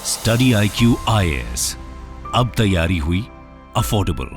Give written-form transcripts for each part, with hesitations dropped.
Study IQ IAS, अब तैयारी हुई अफोर्डेबल।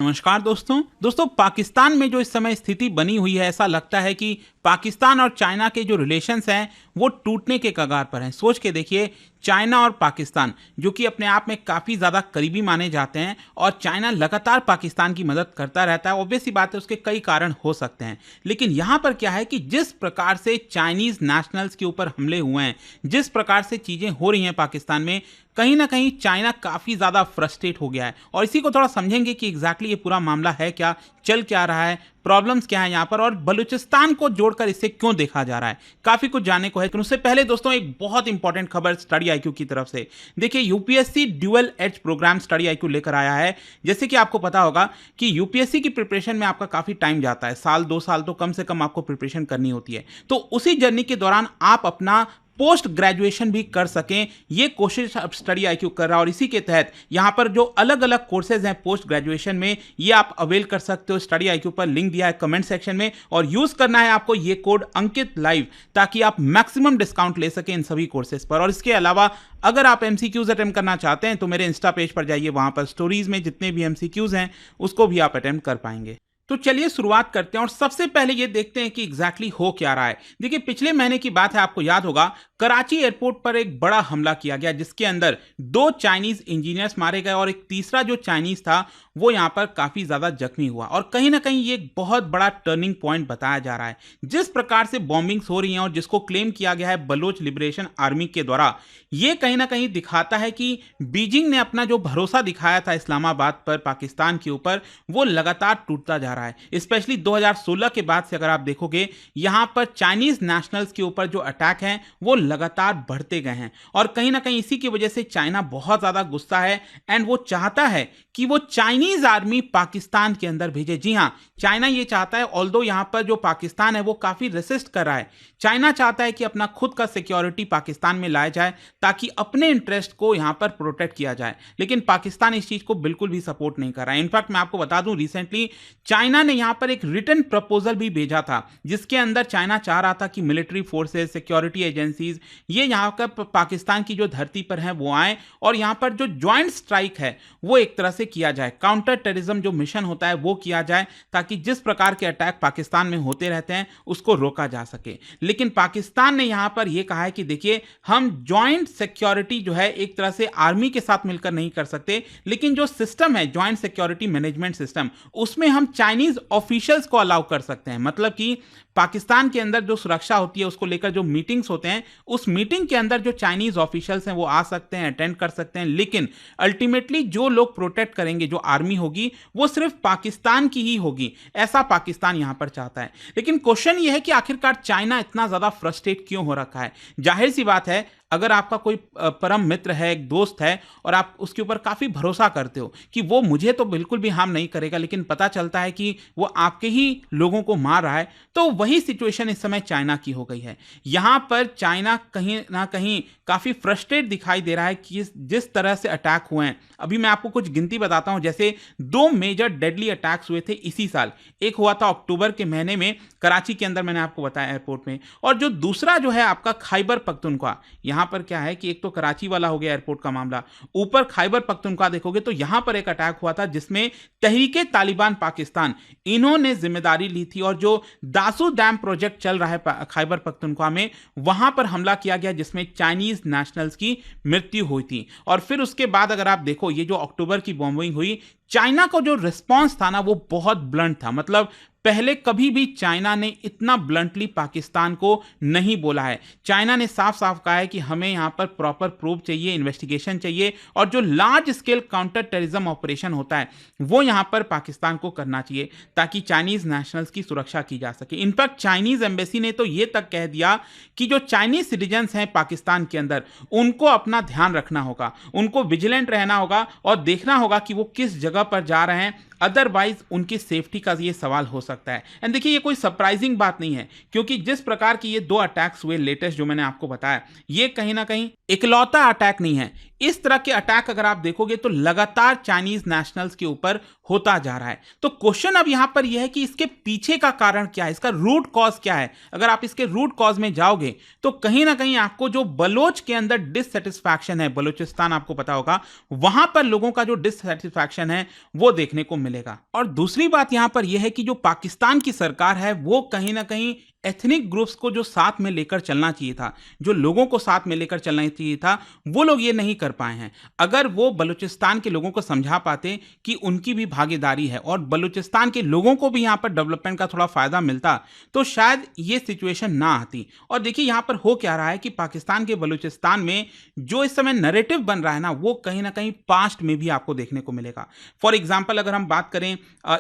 नमस्कार दोस्तों पाकिस्तान में जो इस समय स्थिति बनी हुई है, ऐसा लगता है कि पाकिस्तान और चाइना के जो रिलेशंस हैं वो टूटने के कगार पर हैं। सोच के देखिए, चाइना और पाकिस्तान जो कि अपने आप में काफ़ी ज़्यादा करीबी माने जाते हैं और चाइना लगातार पाकिस्तान की मदद करता रहता है। ऑब्वियस सी बात है, उसके कई कारण हो सकते हैं, लेकिन यहाँ पर क्या है कि जिस प्रकार से चाइनीज़ नेशनल्स के ऊपर हमले हुए हैं, जिस प्रकार से चीज़ें हो रही हैं पाकिस्तान में, कहीं ना कहीं चाइना काफ़ी ज़्यादा फ्रस्ट्रेट हो गया है। और इसी को थोड़ा समझेंगे कि एग्जैक्टली ये पूरा मामला है क्या, चल क्या रहा है, प्रॉब्लम्स क्या है यहाँ पर, और बलूचिस्तान को जोड़कर इसे क्यों देखा जा रहा है। काफ़ी कुछ जानने को है, लेकिन उससे पहले दोस्तों एक बहुत इंपॉर्टेंट खबर स्टडी IQ की तरफ से। देखिए, UPSC dual edge program study IQ लेकर आया है। जैसे कि आपको पता होगा कि यूपीएससी की प्रिपरेशन में आपका काफ़ी टाइम जाता है, साल 2 साल तो कम से कम आपको प्रिपरेशन करनी होती है। तो उसी जर्नी के दौरान आप अपना पोस्ट ग्रेजुएशन भी कर सकें, ये कोशिश अब स्टडी IQ कर रहा है। और इसी के तहत यहाँ पर जो अलग अलग कोर्सेज हैं पोस्ट ग्रेजुएशन में, ये आप अवेल कर सकते हो। स्टडी IQ पर लिंक दिया है कमेंट सेक्शन में, और यूज करना है आपको ये कोड अंकित लाइव, ताकि आप मैक्सिमम डिस्काउंट ले सकें इन सभी कोर्सेज पर। और इसके अलावा अगर आप MCQs अटेम्प्ट करना चाहते हैं तो मेरे इंस्टा पेज पर जाइए, वहां पर स्टोरीज में जितने भी MCQs हैं उसको भी आप अटेम्प्ट कर पाएंगे। तो चलिए शुरुआत करते हैं और सबसे पहले ये देखते हैं कि एग्जैक्टली हो क्या रहा है। देखिए, पिछले महीने की बात है, आपको याद होगा, कराची एयरपोर्ट पर एक बड़ा हमला किया गया, जिसके अंदर 2 चाइनीज इंजीनियर्स मारे गए और एक तीसरा जो चाइनीज था वो यहाँ पर काफी ज्यादा जख्मी हुआ। और कहीं ना कहीं ये एक बहुत बड़ा टर्निंग पॉइंट बताया जा रहा है। जिस प्रकार से बॉम्बिंग्स हो रही हैं और जिसको क्लेम किया गया है बलोच लिबरेशन आर्मी के द्वारा, ये कहीं ना कहीं दिखाता है कि बीजिंग ने अपना जो भरोसा दिखाया था इस्लामाबाद पर, पाकिस्तान के ऊपर, वो लगातार टूटता जा रहा है। स्पेशली 2016 के बाद से अगर आप देखोगे, यहां पर चाइनीज नेशनल्स के ऊपर जो अटैक हैं वो लगातार बढ़ते गए हैं। और कहीं ना कहीं इसी की वजह से चाइना बहुत ज्यादा गुस्सा है, एंड वो चाहता है कि वो चाइनीज आर्मी पाकिस्तान के अंदर भेजे। जी हां, चाइना ये चाहता है, ऑल्दो यहां पर जो पाकिस्तान है वो काफी रेसिस्ट कर रहा है। चाइना चाहता है कि अपना खुद का सिक्योरिटी पाकिस्तान में लाया जाए, ताकि अपने इंटरेस्ट को यहां पर प्रोटेक्ट किया जाए। लेकिन पाकिस्तान इस चीज को बिल्कुल भी सपोर्ट नहीं कर रहा है। इनफैक्ट मैं आपको बता दूं, रिसेंटली चाइना ने यहां पर एक रिटन प्रपोजल भी भेजा था, जिसके अंदर चाइना चाह रहा था कि मिलिट्री फोर्सेस, सिक्योरिटी एजेंसीज, ये यहां पर पाकिस्तान की जो धरती पर हैं वो आए, और यहां पर जो ज्वाइंट स्ट्राइक है वो एक तरह से किया जाए, काउंटर टेररिज्म जो मिशन होता है वो किया जाए, ताकि जिस प्रकार के अटैक पाकिस्तान में होते रहते हैं उसको रोका जा सके। लेकिन पाकिस्तान ने यहां पर यह कहा है कि देखिए, हम ज्वाइंट सिक्योरिटी जो है एक तरह से आर्मी के साथ मिलकर नहीं कर सकते, लेकिन जो सिस्टम है ज्वाइंट सिक्योरिटी मैनेजमेंट सिस्टम, उसमें हम चाइनीज ऑफिशियल्स को अलाउ कर सकते हैं। मतलब कि पाकिस्तान के अंदर जो सुरक्षा होती है उसको लेकर जो मीटिंग्स होते हैं, उस मीटिंग के अंदर जो चाइनीज ऑफिशियल्स हैं वो आ सकते हैं, अटेंड कर सकते हैं, लेकिन अल्टीमेटली जो लोग प्रोटेक्ट करेंगे, जो आर्मी होगी, वो सिर्फ पाकिस्तान की ही होगी। ऐसा पाकिस्तान यहां पर चाहता है। लेकिन क्वेश्चन ये है कि आखिरकार चाइना इतना ज्यादा फ्रस्ट्रेट क्यों हो रखा है। जाहिर सी बात है, अगर आपका कोई परम मित्र है, एक दोस्त है, और आप उसके ऊपर काफी भरोसा करते हो कि वो मुझे तो बिल्कुल भी हार्म नहीं करेगा, लेकिन पता चलता है कि वो आपके ही लोगों को मार रहा है, तो वही सिचुएशन इस समय चाइना की हो गई है। यहां पर चाइना कहीं ना कहीं काफी फ्रस्ट्रेट दिखाई दे रहा है कि जिस तरह से अटैक हुए हैं। अभी मैं आपको कुछ गिनती बताता हूं। जैसे 2 मेजर डेडली अटैक्स हुए थे इसी साल। एक हुआ था अक्टूबर के महीने में कराची के अंदर, मैंने आपको बताया, एयरपोर्ट में, और जो दूसरा जो है आपका खैबर पख्तूनख्वा। यहां पर क्या है कि एक तो कराची वाला हो गया एयरपोर्ट का मामला, ऊपर खैबर पख्तूनख्वा देखोगे तो यहां पर एक अटैक हुआ था, जिसमें तहरीके तालिबान पाकिस्तान, इन्होंने जिम्मेदारी ली थी, और जो दासू डैम प्रोजेक्ट चल रहा है खैबर पख्तूनख्वा में, वहां पर हमला किया गया, जिसमें चाइनीज नेशनल्स की मृत्यु हुई थी। और फिर उसके बाद अगर आप देखो, ये जो अक्टूबर की बॉम्बिंग हुई, चाइना का जो रिस्पॉन्स था ना वो बहुत ब्लंट था। मतलब पहले कभी भी चाइना ने इतना ब्लंटली पाकिस्तान को नहीं बोला है। चाइना ने साफ साफ कहा है कि हमें यहां पर प्रॉपर प्रूफ चाहिए, इन्वेस्टिगेशन चाहिए, और जो large scale counter terrorism operation होता है वो यहां पर पाकिस्तान को करना चाहिए, ताकि चाइनीज नेशनल्स की सुरक्षा की जा सके। इनफैक्ट चाइनीज एम्बेसी ने तो ये तक कह दिया कि जो चाइनीज सिटीजन्स हैं पाकिस्तान के अंदर, उनको अपना ध्यान रखना होगा, उनको विजिलेंट रहना होगा, और देखना होगा कि वो किस जगह पर जा रहे हैं, अदरवाइज उनकी सेफ्टी का ये सवाल हो सकता है। एंड देखिए ये कोई सरप्राइजिंग बात नहीं है, क्योंकि जिस प्रकार की ये 2 अटैक्स हुए लेटेस्ट जो मैंने आपको बताया, ये कहीं ना कहीं इकलौता अटैक नहीं है। इस तरह के अटैक अगर आप देखोगे तो लगातार चाइनीज नेशनल्स के ऊपर होता जा रहा है। तो क्वेश्चन अब यहां पर यह है कि इसके पीछे का कारण क्या है, इसका रूट कॉज क्या है। अगर आप इसके रूट कॉज में जाओगे तो कहीं ना कहीं आपको जो बलोच के अंदर डिससेटिस्फैक्शन है, बलूचिस्तान आपको पता होगा, वहां पर लोगों का जो डिससेटिस्फैक्शन है वो देखने को मिलेगा। और दूसरी बात यहां पर यह है कि जो पाकिस्तान की सरकार है वो कहीं ना कहीं एथनिक ग्रुप्स को जो साथ में लेकर चलना चाहिए था, जो लोगों को साथ में लेकर चलना चाहिए था, वो लोग ये नहीं कर पाए हैं। अगर वो बलूचिस्तान के लोगों को समझा पाते कि उनकी भी भागीदारी है और बलूचिस्तान के लोगों को भी यहाँ पर डेवलपमेंट का थोड़ा फायदा मिलता, तो शायद ये सिचुएशन ना आती। और देखिए यहाँ पर हो क्या रहा है कि पाकिस्तान के बलूचिस्तान में जो इस समय नैरेटिव बन रहा है ना, वो कहीं ना कहीं पास्ट में भी आपको देखने को मिलेगा। फॉर एग्जाम्पल अगर हम बात करें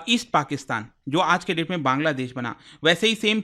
ईस्ट पाकिस्तान, जो आज के डेट में बांग्लादेश बना, वैसे ही सेम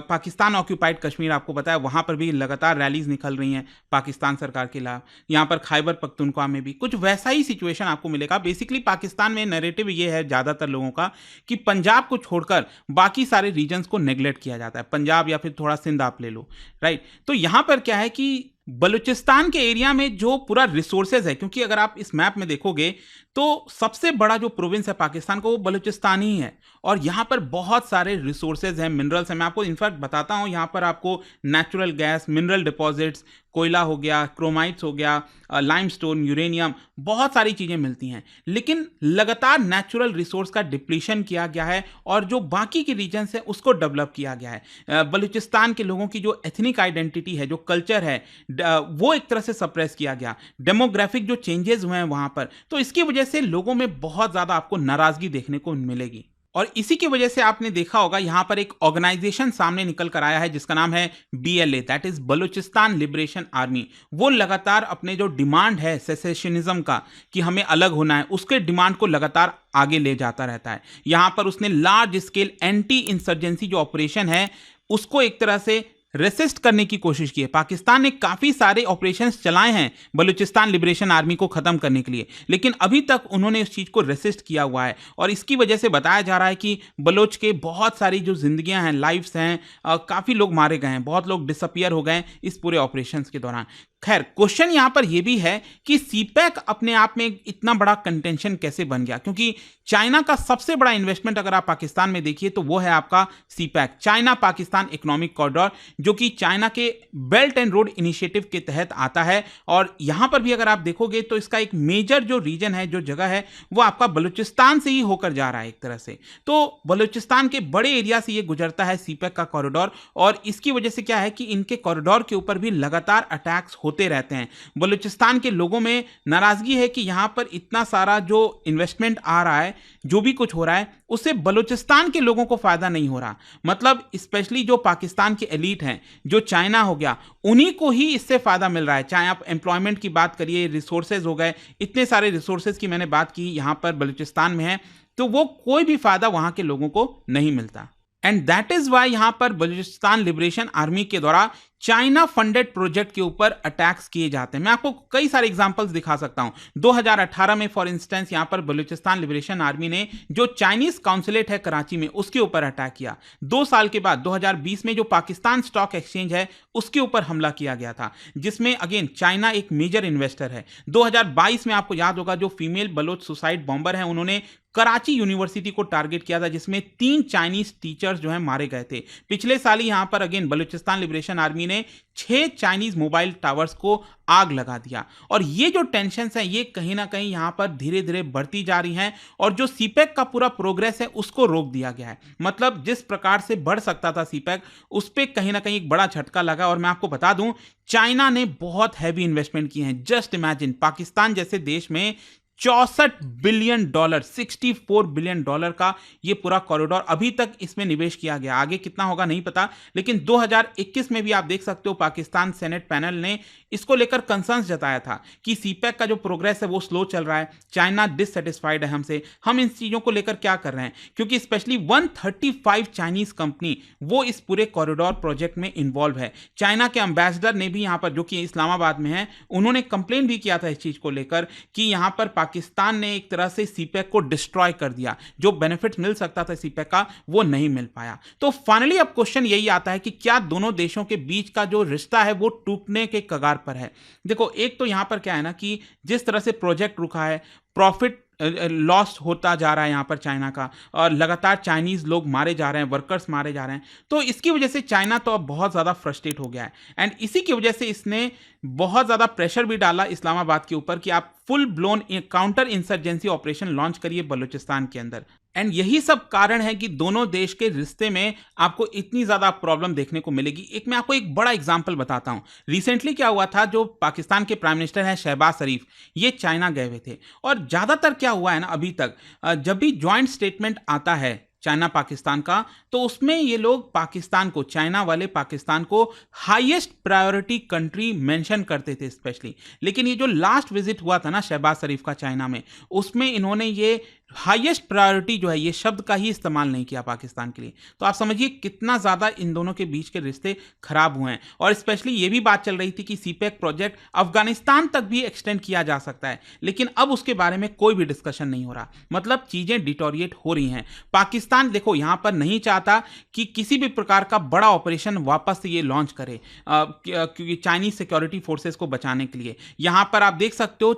पाकिस्तान ऑक्यूपाइड कश्मीर आपको पता है, वहां पर भी लगातार रैलीज निकल रही हैं पाकिस्तान सरकार के खिलाफ। यहां पर खैबर पख्तूनख्वा में भी कुछ वैसा ही सिचुएशन आपको मिलेगा। बेसिकली पाकिस्तान में नैरेटिव ये है ज्यादातर लोगों का कि पंजाब को छोड़कर बाकी सारे रीजन्स को नेग्लेक्ट किया जाता है, पंजाब या फिर थोड़ा सिंध आप ले लो, राइट। तो यहां पर क्या है कि बलूचिस्तान के एरिया में जो पूरा रिसोर्सेज है, क्योंकि अगर आप इस मैप में देखोगे तो सबसे बड़ा जो प्रोविंस है पाकिस्तान का वो बलूचिस्तान ही है, और यहाँ पर बहुत सारे रिसोर्सेज हैं, मिनरल्स हैं। मैं आपको इनफैक्ट बताता हूँ, यहाँ पर आपको नेचुरल गैस, मिनरल डिपॉजिट्स, कोयला हो गया, क्रोमाइट्स हो गया, लाइमस्टोन, यूरेनियम, बहुत सारी चीज़ें मिलती हैं। लेकिन लगातार नेचुरल रिसोर्स का डिप्लीशन किया गया है और जो बाकी के रीजन्स हैं उसको डेवलप किया गया है। बलूचिस्तान के लोगों की जो एथनिक आइडेंटिटी है, जो कल्चर है, वो एक तरह से सप्रेस किया गया। डेमोग्राफिक जो चेंजेस हुए हैं वहाँ पर, तो इसकी वजह से लोगों में बहुत ज़्यादा आपको नाराज़गी देखने को मिलेगी। और इसी की वजह से आपने देखा होगा यहाँ पर एक ऑर्गेनाइजेशन सामने निकल कर आया है जिसका नाम है BLA, that is Balochistan liberation army. वो लगातार अपने जो डिमांड है सेसेशनिज्म का कि हमें अलग होना है, उसके डिमांड को लगातार आगे ले जाता रहता है। यहाँ पर उसने लार्ज स्केल एंटी इंसर्जेंसी जो ऑपरेशन है उसको एक तरह से रेसिस्ट करने की कोशिश की है। पाकिस्तान ने काफ़ी सारे ऑपरेशंस चलाए हैं बलूचिस्तान लिबरेशन आर्मी को ख़त्म करने के लिए, लेकिन अभी तक उन्होंने उस चीज़ को रेसिस्ट किया हुआ है। और इसकी वजह से बताया जा रहा है कि बलोच के बहुत सारी जो जिंदगियां हैं, लाइफ्स हैं, काफ़ी लोग मारे गए हैं, बहुत लोग डिसअपियर हो गए हैं इस पूरे ऑपरेशंस के दौरान। खैर, क्वेश्चन यहां पर यह भी है कि सीपैक अपने आप में इतना बड़ा कंटेंशन कैसे बन गया, क्योंकि चाइना का सबसे बड़ा इन्वेस्टमेंट अगर आप पाकिस्तान में देखिए तो वो है आपका CPEC, China Pakistan economic corridor, जो कि चाइना के बेल्ट एंड रोड इनिशिएटिव के तहत आता है। और यहां पर भी अगर आप देखोगे तो इसका एक मेजर जो रीजन है, जो जगह है, वो आपका बलूचिस्तान से ही होकर जा रहा है एक तरह से। तो बलूचिस्तान के बड़े एरिया से ये गुजरता है सीपैक का कॉरिडोर, और इसकी वजह से क्या है कि इनके कॉरिडोर के ऊपर भी लगातार अटैक्स होते रहते हैं। बलूचिस्तान के लोगों में नाराजगी है कि यहां पर इतना सारा जो इन्वेस्टमेंट आ रहा है, जो भी कुछ हो रहा है, उससे बलूचिस्तान के लोगों को फायदा नहीं हो रहा। मतलब स्पेशली जो पाकिस्तान के एलीट हैं, जो चाइना हो गया, उन्हीं को ही इससे फायदा मिल रहा है। चाहे आप एम्प्लॉयमेंट की बात करिए, रिसोर्सेज हो गए, इतने सारे रिसोर्सेज की मैंने बात की यहां पर बलूचिस्तान में है, तो वो कोई भी फायदा वहां के लोगों को नहीं मिलता। एंड दैट इज वाई यहां पर बलूचिस्तान लिबरेशन आर्मी के द्वारा चाइना फंडेड प्रोजेक्ट के ऊपर अटैक्स किए जाते हैं। मैं आपको कई सारे एग्जांपल्स दिखा सकता हूं। 2018 में फॉर इंस्टेंस यहां पर बलूचिस्तान लिबरेशन आर्मी ने जो चाइनीज काउंसुलेट है कराची में, उसके ऊपर अटैक किया। 2 साल के बाद 2020 में जो पाकिस्तान स्टॉक एक्सचेंज है उसके ऊपर हमला किया गया था, जिसमें अगेन चाइना एक मेजर इन्वेस्टर है। 2022 में आपको याद होगा जो फीमेल बलोच सुसाइड बॉम्बर हैं, उन्होंने कराची यूनिवर्सिटी को टारगेट किया था, जिसमें 3 चाइनीज टीचर्स जो हैं मारे गए थे। पिछले साल ही यहां पर अगेन बलूचिस्तान लिबरेशन आर्मी ने 6 चाइनीज मोबाइल टावर्स को आग लगा दिया। और ये जो टेंशन्स हैं, ये कहीं ना कहीं यहां पर धीरे धीरे बढ़ती जा रही हैं, और जो सीपैक का पूरा प्रोग्रेस है उसको रोक दिया गया है। मतलब जिस प्रकार से बढ़ सकता था सीपैक, उस पर कहीं ना कहीं एक बड़ा झटका लगा। और मैं आपको बता दूं, चाइना ने बहुत हैवी इन्वेस्टमेंट किए हैं। जस्ट इमेजिन, पाकिस्तान जैसे देश में $64 बिलियन, $64 बिलियन का ये पूरा कॉरिडोर अभी तक इसमें निवेश किया गया। आगे कितना होगा नहीं पता, लेकिन 2021 में भी आप देख सकते हो पाकिस्तान सेनेट पैनल ने इसको लेकर कंसर्न्स जताया था कि सीपैक का जो प्रोग्रेस है वो स्लो चल रहा है, चाइना डिससेटिस्फाइड है हमसे, हम इन चीज़ों को लेकर क्या कर रहे हैं। क्योंकि स्पेशली 135 चाइनीज कंपनी वो इस पूरे कॉरिडोर प्रोजेक्ट में इन्वॉल्व है। चाइना के एम्बेसडर ने भी यहाँ पर, जो कि इस्लामाबाद में है, उन्होंने कंप्लेन भी किया था इस चीज़ को लेकर कि यहाँ पर पाकिस्तान ने एक तरह से सीपेक को डिस्ट्रॉय कर दिया, जो बेनिफिट मिल सकता था सीपेक का वो नहीं मिल पाया। तो फाइनली अब क्वेश्चन यही आता है कि क्या दोनों देशों के बीच का जो रिश्ता है वो टूटने के कगार पर है। देखो, एक तो यहां पर क्या है ना कि जिस तरह से प्रोजेक्ट रुका है, प्रॉफिट लॉस होता जा रहा है यहाँ पर चाइना का, और लगातार चाइनीज लोग मारे जा रहे हैं, वर्कर्स मारे जा रहे हैं, तो इसकी वजह से चाइना तो अब बहुत ज़्यादा फ्रस्ट्रेट हो गया है। एंड इसी की वजह से इसने बहुत ज़्यादा प्रेशर भी डाला इस्लामाबाद के ऊपर कि आप full blown counter insurgency operation launch करिए बलूचिस्तान के अंदर। एंड यही सब कारण है कि दोनों देश के रिश्ते में आपको इतनी ज़्यादा प्रॉब्लम देखने को मिलेगी। मैं आपको एक बड़ा एग्जांपल बताता हूं। रिसेंटली क्या हुआ था, जो पाकिस्तान के प्राइम मिनिस्टर हैं शहबाज शरीफ, ये चाइना गए हुए थे, और ज़्यादातर क्या हुआ है ना अभी तक, जब भी ज्वाइंट स्टेटमेंट आता है चाइना पाकिस्तान का, तो उसमें ये लोग पाकिस्तान को, चाइना वाले पाकिस्तान को हाईएस्ट प्रायोरिटी कंट्री मेंशन करते थे स्पेशली। लेकिन ये जो लास्ट विजिट हुआ था ना शहबाज शरीफ का चाइना में, उसमें इन्होंने ये हाईएस्ट प्रायोरिटी जो है ये शब्द का ही इस्तेमाल नहीं किया पाकिस्तान के लिए। तो आप समझिए कितना ज़्यादा इन दोनों के बीच के रिश्ते खराब हुए हैं। और स्पेशली ये भी बात चल रही थी कि सीपेक प्रोजेक्ट अफगानिस्तान तक भी एक्सटेंड किया जा सकता है, लेकिन अब उसके बारे में कोई भी डिस्कशन नहीं हो रहा। मतलब चीज़ें डिटोरिएट हो रही हैं। पाकिस्तान देखो यहाँ पर नहीं चाहता कि किसी भी प्रकार का बड़ा ऑपरेशन वापस से ये लॉन्च करे, क्योंकि चाइनीज सिक्योरिटी फोर्सेस को बचाने के लिए। यहाँ पर आप देख सकते हो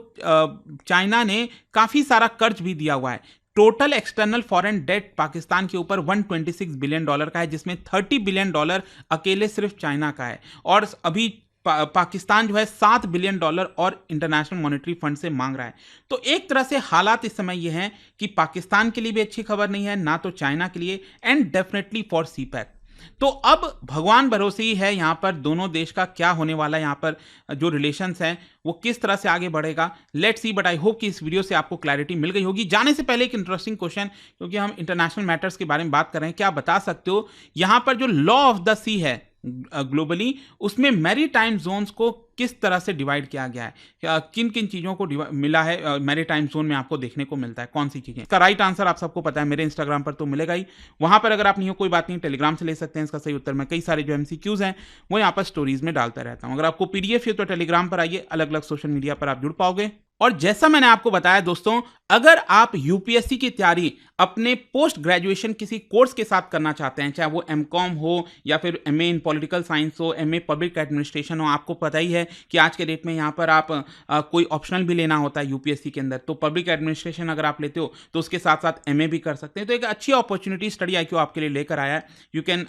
चाइना ने काफ़ी सारा कर्ज भी दिया हुआ है। Total external foreign debt Pakistan के ऊपर $126 बिलियन का है, जिसमें $30 बिलियन अकेले सिर्फ चाइना का है। और अभी पाकिस्तान जो है $7 बिलियन और इंटरनेशनल मॉनेटरी फंड से मांग रहा है। तो एक तरह से हालात इस समय ये हैं कि पाकिस्तान के लिए भी अच्छी खबर नहीं है, ना तो चाइना के लिए, एंड डेफिनेटली फॉर सीपेक। तो अब भगवान भरोसे ही है यहाँ पर दोनों देश का क्या होने वाला है, यहाँ पर जो रिलेशंस हैं वो किस तरह से आगे बढ़ेगा। Let's see, but I hope कि इस वीडियो से आपको क्लैरिटी मिल गई होगी। जाने से पहले एक इंटरेस्टिंग क्वेश्चन, क्योंकि हम इंटरनेशनल मैटर्स के बारे में बात कर रहे हैं, क्या आप बता सकते हो यहाँ पर जो लॉ ऑफ द सी है ग्लोबली, उसमें मैरीटाइम जोन्स को किस तरह से डिवाइड किया गया है, किन किन चीज़ों को मिला है मैरीटाइम जोन में आपको देखने को मिलता है, कौन सी चीज़ें। इसका राइट आंसर आप सबको पता है, मेरे इंस्टाग्राम पर तो मिलेगा ही। वहाँ पर अगर आप नहीं हो कोई बात नहीं, टेलीग्राम से ले सकते हैं इसका सही उत्तर। मैं कई सारे जो MCQs हैं वो यहाँ पर स्टोरीज में डालता रहता हूँ। अगर आपको PDF है तो टेलीग्राम पर आइए, अलग अलग सोशल मीडिया पर आप जुड़ पाओगे। और जैसा मैंने आपको बताया दोस्तों, अगर आप UPSC की तैयारी अपने पोस्ट ग्रेजुएशन किसी कोर्स के साथ करना चाहते हैं, चाहे वो MCOM हो या फिर MA इन पॉलिटिकल साइंस हो, MA पब्लिक एडमिनिस्ट्रेशन हो, आपको पता ही है कि आज के डेट में यहाँ पर आप कोई ऑप्शनल भी लेना होता है UPSC के अंदर। तो पब्लिक एडमिनिस्ट्रेशन अगर आप लेते हो तो उसके साथ साथ MA भी कर सकते हैं। तो एक अच्छी अपॉर्चुनिटी स्टडी IQ आपके लिए लेकर आया है। You can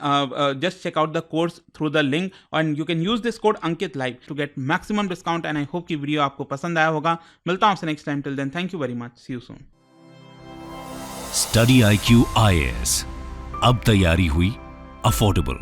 just check out the course through the link and you can use this code Ankit live to get maximum discount. And I hope कि वीडियो आपको पसंद आया होगा। मिलता हूं आपसे next time. Till then, thank you very much, see you soon. Study IQ IAS, अब तैयारी हुई अफोर्डेबल।